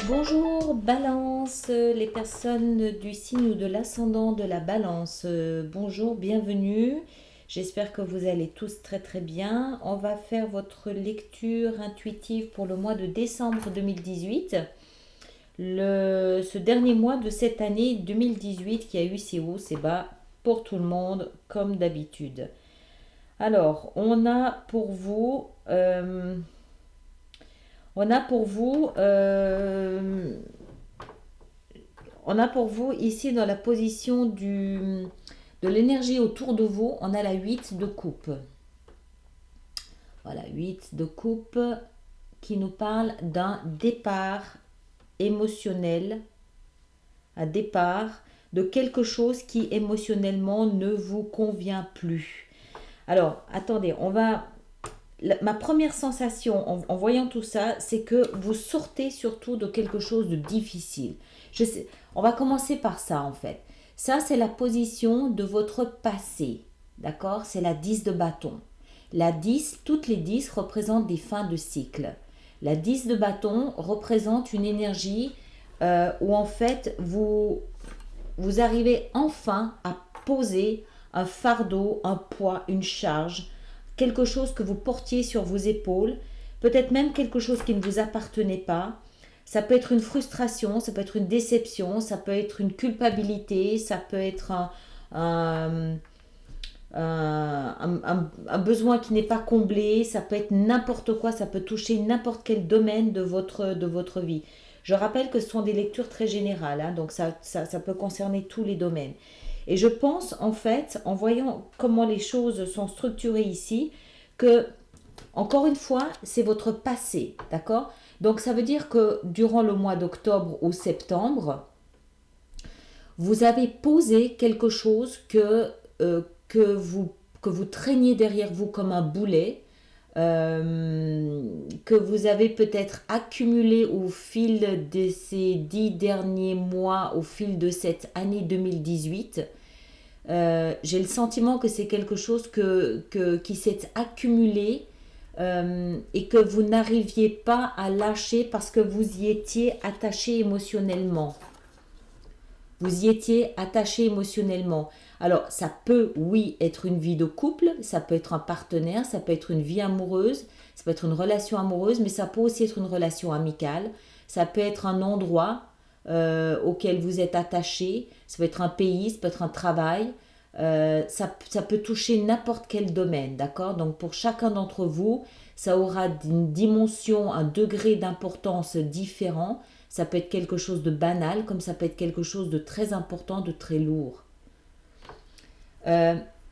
Bonjour Balance, les personnes du signe ou de l'ascendant de la Balance. Bonjour, bienvenue. J'espère que vous allez tous très très bien. On va faire votre lecture intuitive pour le mois de décembre 2018. Ce dernier mois de cette année 2018 qui a eu ses hauts, ses bas pour tout le monde comme d'habitude. Alors, on a pour vous ici dans la position de l'énergie autour de vous, on a la 8 de coupe. Voilà, 8 de coupe qui nous parle d'un départ émotionnel, un départ de quelque chose qui émotionnellement ne vous convient plus. Alors, attendez, ma première sensation en voyant tout ça, c'est que vous sortez surtout de quelque chose de difficile. On va commencer par ça en fait. Ça, c'est la position de votre passé. D'accord? C'est la 10 de bâton. La 10, toutes les 10 représentent des fins de cycle. La 10 de bâton représente une énergie où en fait vous arrivez enfin à poser un fardeau, un poids, une charge, quelque chose que vous portiez sur vos épaules, peut-être même quelque chose qui ne vous appartenait pas. Ça peut être une frustration, ça peut être une déception, ça peut être une culpabilité, ça peut être un besoin qui n'est pas comblé, ça peut être n'importe quoi, ça peut toucher n'importe quel domaine de votre vie. Je rappelle que ce sont des lectures très générales, hein, donc ça peut concerner tous les domaines. Et je pense en fait, en voyant comment les choses sont structurées ici, que, encore une fois, c'est votre passé, d'accord? Donc ça veut dire que durant le mois d'octobre ou septembre, vous avez posé quelque chose que vous traîniez derrière vous comme un boulet, que vous avez peut-être accumulé au fil de ces 10 derniers mois, au fil de cette année 2018. J'ai le sentiment que c'est quelque chose qui s'est accumulé et que vous n'arriviez pas à lâcher parce que vous y étiez attaché émotionnellement. Vous y étiez attaché émotionnellement. Alors, ça peut, oui, être une vie de couple, ça peut être un partenaire, ça peut être une vie amoureuse, ça peut être une relation amoureuse, mais ça peut aussi être une relation amicale, ça peut être un endroit auquel vous êtes attaché, ça peut être un pays, ça peut être un travail, ça peut toucher n'importe quel domaine, d'accord? Donc, pour chacun d'entre vous, ça aura une dimension, un degré d'importance différent. Ça peut être quelque chose de banal, comme ça peut être quelque chose de très important, de très lourd.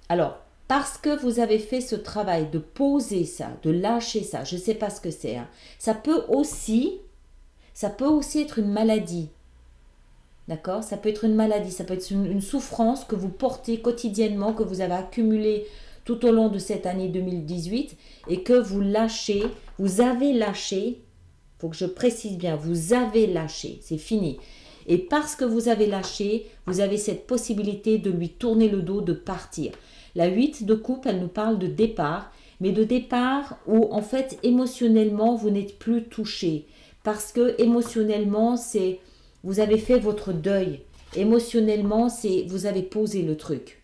Alors, parce que vous avez fait ce travail de poser ça, de lâcher ça, je ne sais pas ce que c'est, hein, ça peut aussi être une maladie. D'accord? Ça peut être une maladie, ça peut être une souffrance que vous portez quotidiennement, que vous avez accumulée tout au long de cette année 2018 et que vous avez lâché. Il faut que je précise bien, vous avez lâché, c'est fini. Et parce que vous avez lâché, vous avez cette possibilité de lui tourner le dos, de partir. La 8 de coupe, elle nous parle de départ, mais de départ où en fait émotionnellement vous n'êtes plus touché. Parce que émotionnellement, vous avez fait votre deuil. Émotionnellement, vous avez posé le truc.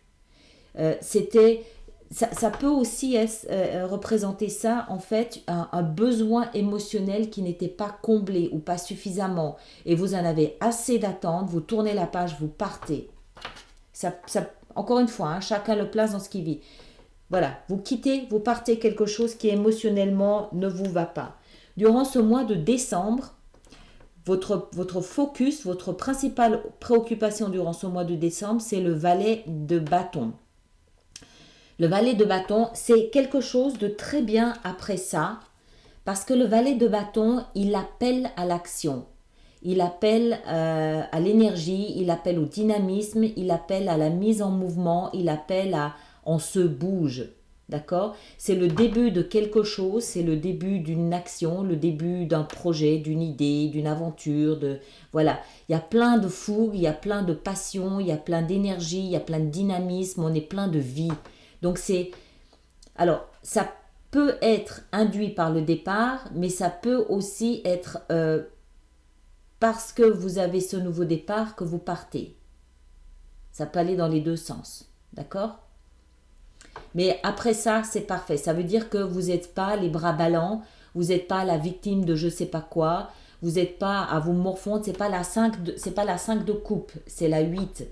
Ça peut aussi représenter ça, en fait, un besoin émotionnel qui n'était pas comblé ou pas suffisamment. Et vous en avez assez d'attendre, vous tournez la page, vous partez. Encore une fois, hein, chacun le place dans ce qu'il vit. Voilà, vous quittez, vous partez quelque chose qui émotionnellement ne vous va pas. Durant ce mois de décembre, votre focus, votre principale préoccupation durant ce mois de décembre, c'est le valet de bâton. Le valet de bâton, c'est quelque chose de très bien après ça, parce que le valet de bâton, il appelle à l'action. Il appelle à l'énergie, il appelle au dynamisme, il appelle à la mise en mouvement, il appelle à on se bouge. D'accord? C'est le début de quelque chose, c'est le début d'une action, le début d'un projet, d'une idée, d'une aventure, voilà. Il y a plein de fougue, il y a plein de passion, il y a plein d'énergie, il y a plein de dynamisme, on est plein de vie. Donc alors, ça peut être induit par le départ, mais ça peut aussi être parce que vous avez ce nouveau départ que vous partez. Ça peut aller dans les deux sens. D'accord? Mais après ça, c'est parfait. Ça veut dire que vous n'êtes pas les bras ballants, vous n'êtes pas la victime de je sais pas quoi, vous n'êtes pas à vous morfondre, c'est pas la 5 de coupe, c'est la 8.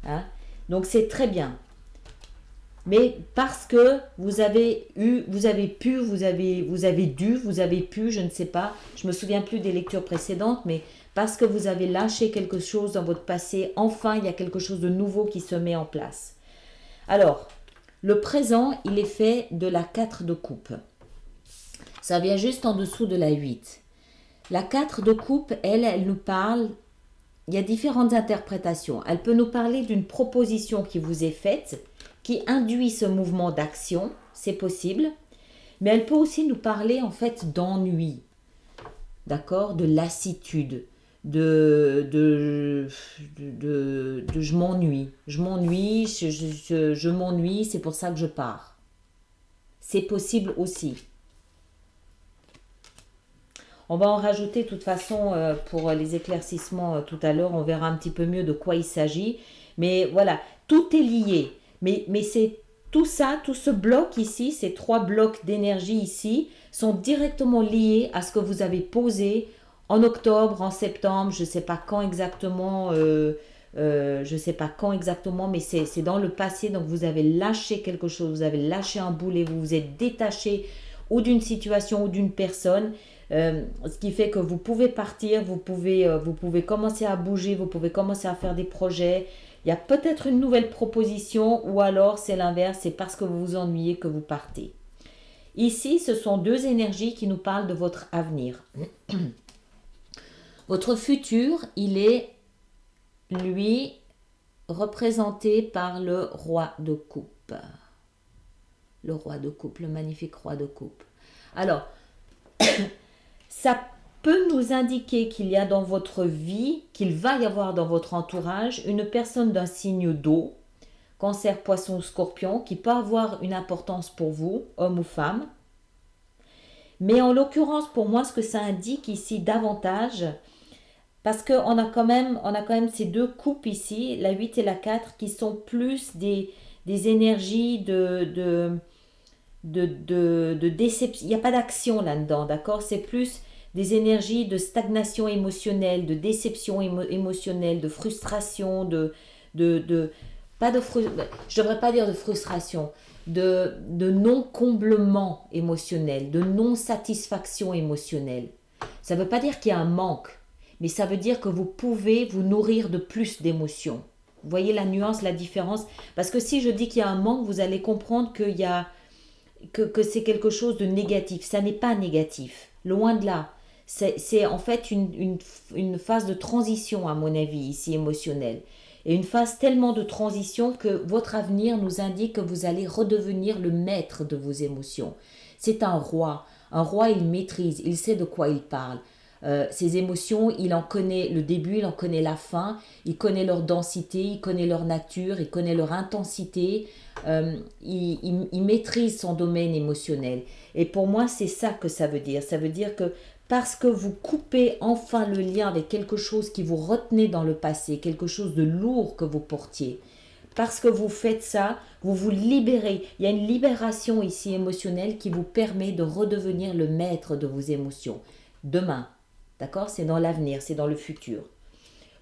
Hein? Donc c'est très bien. Mais parce que vous avez eu, vous avez pu, vous avez dû, vous avez pu, je ne sais pas, je me souviens plus des lectures précédentes, mais parce que vous avez lâché quelque chose dans votre passé, enfin il y a quelque chose de nouveau qui se met en place. Alors, le présent, il est fait de la 4 de coupe. Ça vient juste en dessous de la 8. La 4 de coupe, elle nous parle, il y a différentes interprétations. Elle peut nous parler d'une proposition qui vous est faite, qui induit ce mouvement d'action, c'est possible. Mais elle peut aussi nous parler en fait d'ennui, d'accord, de lassitude, de je m'ennuie, je m'ennuie, c'est pour ça que je pars. C'est possible aussi. On va en rajouter de toute façon pour les éclaircissements tout à l'heure, on verra un petit peu mieux de quoi il s'agit. Mais voilà, tout est lié. Mais c'est tout ça, tout ce bloc ici, ces 3 blocs d'énergie ici, sont directement liés à ce que vous avez posé en octobre, en septembre, je ne sais pas quand exactement, mais c'est dans le passé. Donc vous avez lâché quelque chose, vous avez lâché un boulet, vous vous êtes détaché ou d'une situation ou d'une personne. Ce qui fait que vous pouvez partir, vous pouvez commencer à bouger, vous pouvez commencer à faire des projets. Il y a peut-être une nouvelle proposition ou alors c'est l'inverse, c'est parce que vous vous ennuyez que vous partez. Ici, ce sont 2 énergies qui nous parlent de votre avenir. Votre futur, il est, lui, représenté par le roi de coupe. Le roi de coupe, le magnifique roi de coupe. Alors, ça peut nous indiquer qu'il y a dans votre vie, qu'il va y avoir dans votre entourage une personne d'un signe d'eau, Cancer, Poisson, Scorpion, qui peut avoir une importance pour vous, homme ou femme. Mais en l'occurrence, pour moi, ce que ça indique ici davantage, parce qu'on a quand même ces 2 coupes ici, la 8 et la 4, qui sont plus des énergies de déception. Il n'y a pas d'action là-dedans, d'accord? C'est plus des énergies de stagnation émotionnelle, de déception émotionnelle, de frustration, pas de je devrais pas dire de frustration, de non-comblement émotionnel, de non-satisfaction émotionnelle. Ça ne veut pas dire qu'il y a un manque, mais ça veut dire que vous pouvez vous nourrir de plus d'émotions. Vous voyez la nuance, la différence? Parce que si je dis qu'il y a un manque, vous allez comprendre qu'il y a que c'est quelque chose de négatif. Ça n'est pas négatif, loin de là. C'est en fait une phase de transition, à mon avis, ici émotionnelle. Et une phase tellement de transition que votre avenir nous indique que vous allez redevenir le maître de vos émotions. C'est un roi. Un roi, il maîtrise, il sait de quoi il parle. Ses émotions, il en connaît le début, il en connaît la fin, il connaît leur densité, il connaît leur nature, il connaît leur intensité, il maîtrise son domaine émotionnel. Et pour moi, c'est ça que ça veut dire. Ça veut dire que parce que vous coupez enfin le lien avec quelque chose qui vous retenait dans le passé, quelque chose de lourd que vous portiez, parce que vous faites ça, vous vous libérez. Il y a une libération ici émotionnelle qui vous permet de redevenir le maître de vos émotions. Demain, d'accord? C'est dans l'avenir, c'est dans le futur.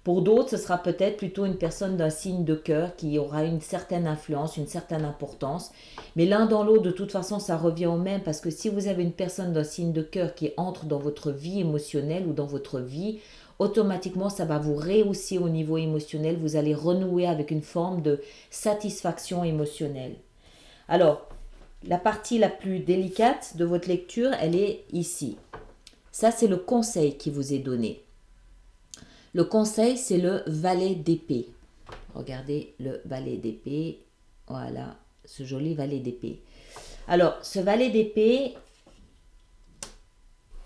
Pour d'autres, ce sera peut-être plutôt une personne d'un signe de cœur qui aura une certaine influence, une certaine importance. Mais l'un dans l'autre, de toute façon, ça revient au même parce que si vous avez une personne d'un signe de cœur qui entre dans votre vie émotionnelle ou dans votre vie, automatiquement, ça va vous rehausser au niveau émotionnel. Vous allez renouer avec une forme de satisfaction émotionnelle. Alors, la partie la plus délicate de votre lecture, elle est ici. Ça, c'est le conseil qui vous est donné. Le conseil, c'est le valet d'épée. Regardez le valet d'épée. Voilà, ce joli valet d'épée. Alors, ce valet d'épée,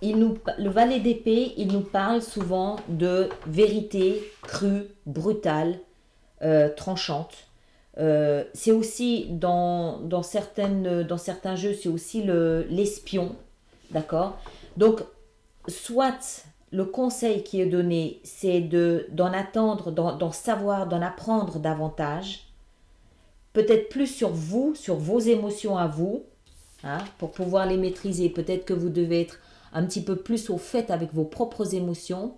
le valet d'épée, il nous parle souvent de vérité crue, brutale, tranchante. C'est aussi dans certains jeux, c'est aussi l'espion, d'accord? Donc, soit le conseil qui est donné, c'est d'en attendre, d'en savoir, d'en apprendre davantage, peut-être plus sur vous, sur vos émotions à vous, hein, pour pouvoir les maîtriser. Peut-être que vous devez être un petit peu plus au fait avec vos propres émotions.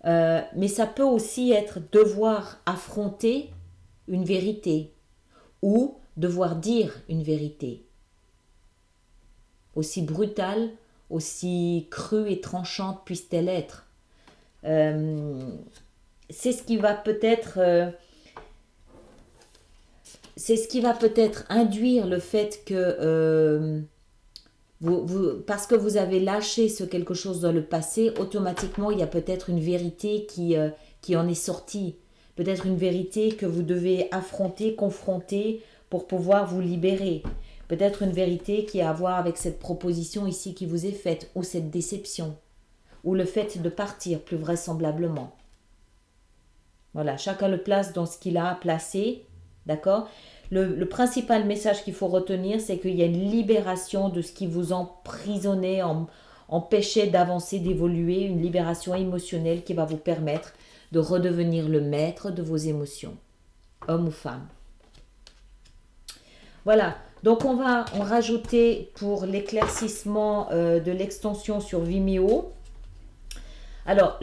Mais ça peut aussi être devoir affronter une vérité ou devoir dire une vérité. Aussi brutale, aussi crue et tranchante puisse-t-elle être. C'est ce qui va peut-être induire le fait que parce que vous avez lâché ce quelque chose dans le passé, automatiquement il y a peut-être une vérité qui en est sortie. Peut-être une vérité que vous devez affronter, confronter pour pouvoir vous libérer. Peut-être une vérité qui a à voir avec cette proposition ici qui vous est faite, ou cette déception, ou le fait de partir plus vraisemblablement. Voilà, chacun le place dans ce qu'il a à placer, d'accord ? Le principal message qu'il faut retenir, c'est qu'il y a une libération de ce qui vous emprisonnait, empêchait d'avancer, d'évoluer, une libération émotionnelle qui va vous permettre de redevenir le maître de vos émotions, homme ou femme. Voilà, donc on va en rajouter pour l'éclaircissement de l'extension sur Vimeo. Alors,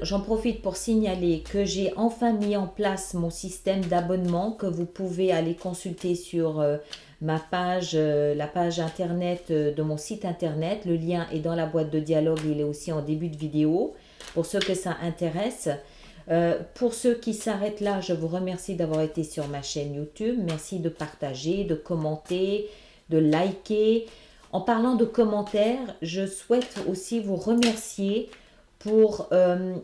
j'en profite pour signaler que j'ai enfin mis en place mon système d'abonnement que vous pouvez aller consulter sur ma page, la page internet de mon site internet. Le lien est dans la boîte de dialogue, il est aussi en début de vidéo pour ceux que ça intéresse. Pour ceux qui s'arrêtent là, je vous remercie d'avoir été sur ma chaîne YouTube. Merci de partager, de commenter, de liker. En parlant de commentaires, je souhaite aussi vous remercier pour...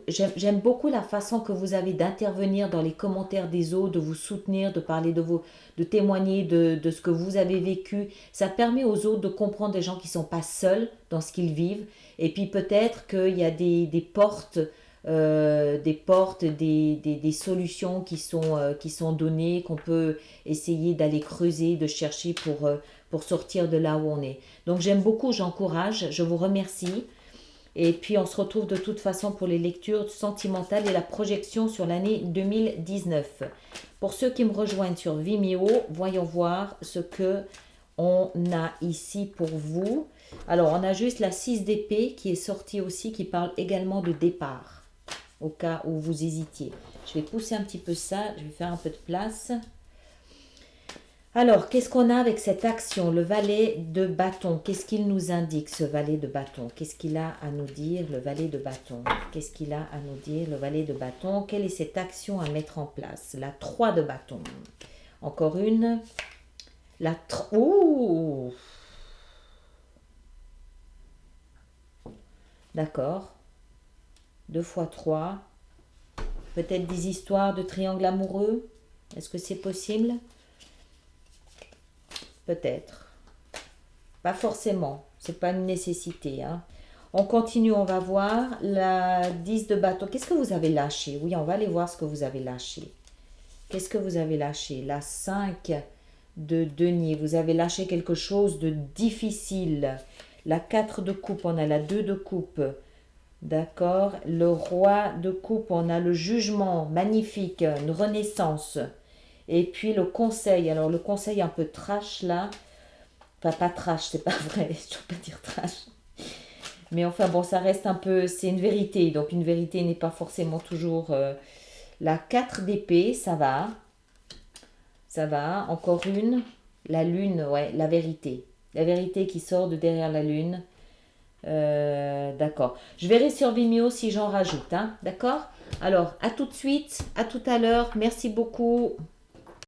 j'aime beaucoup la façon que vous avez d'intervenir dans les commentaires des autres, de vous soutenir, de parler de témoigner de ce que vous avez vécu. Ça permet aux autres de comprendre des gens qui ne sont pas seuls dans ce qu'ils vivent. Et puis peut-être qu'il y a des portes... des solutions qui sont données, qu'on peut essayer d'aller creuser, de chercher pour sortir de là où on est. Donc j'aime beaucoup, j'encourage, je vous remercie. Et puis on se retrouve de toute façon pour les lectures sentimentales et la projection sur l'année 2019. Pour ceux qui me rejoignent sur Vimeo, voyons voir ce que on a ici pour vous. Alors on a juste la 6 d'épée qui est sortie aussi, qui parle également de départ. Au cas où vous hésitiez. Je vais pousser un petit peu ça, je vais faire un peu de place. Alors, qu'est-ce qu'on a avec cette action, le valet de bâton? Qu'est-ce qu'il nous indique, ce valet de bâton? Qu'est-ce qu'il a à nous dire, le valet de bâton? Qu'est-ce qu'il a à nous dire, le valet de bâton? Quelle est cette action à mettre en place? La 3 de bâton. Encore une. La 3. Ouh! D'accord. 2 fois 3. Peut-être des histoires de triangle amoureux. Est-ce que c'est possible? Peut-être. Pas forcément. C'est pas une nécessité. Hein. On continue, on va voir. La 10 de bâton. Qu'est-ce que vous avez lâché? Oui, on va aller voir ce que vous avez lâché. Qu'est-ce que vous avez lâché? La 5 de denier. Vous avez lâché quelque chose de difficile. La 4 de coupe. On a la 2 de coupe. D'accord. Le roi de coupe, on a le jugement, magnifique, une renaissance. Et puis le conseil. Alors le conseil un peu trash là. Enfin pas trash, c'est pas vrai, je ne peux pas dire trash. Mais enfin bon, ça reste un peu, c'est une vérité. Donc une vérité n'est pas forcément toujours... La 4 d'épée, ça va. Ça va. Encore une. La lune, ouais, la vérité. La vérité qui sort de derrière la lune. D'accord. Je verrai sur Vimeo si j'en rajoute. Hein, d'accord. Alors, à tout de suite. À tout à l'heure. Merci beaucoup.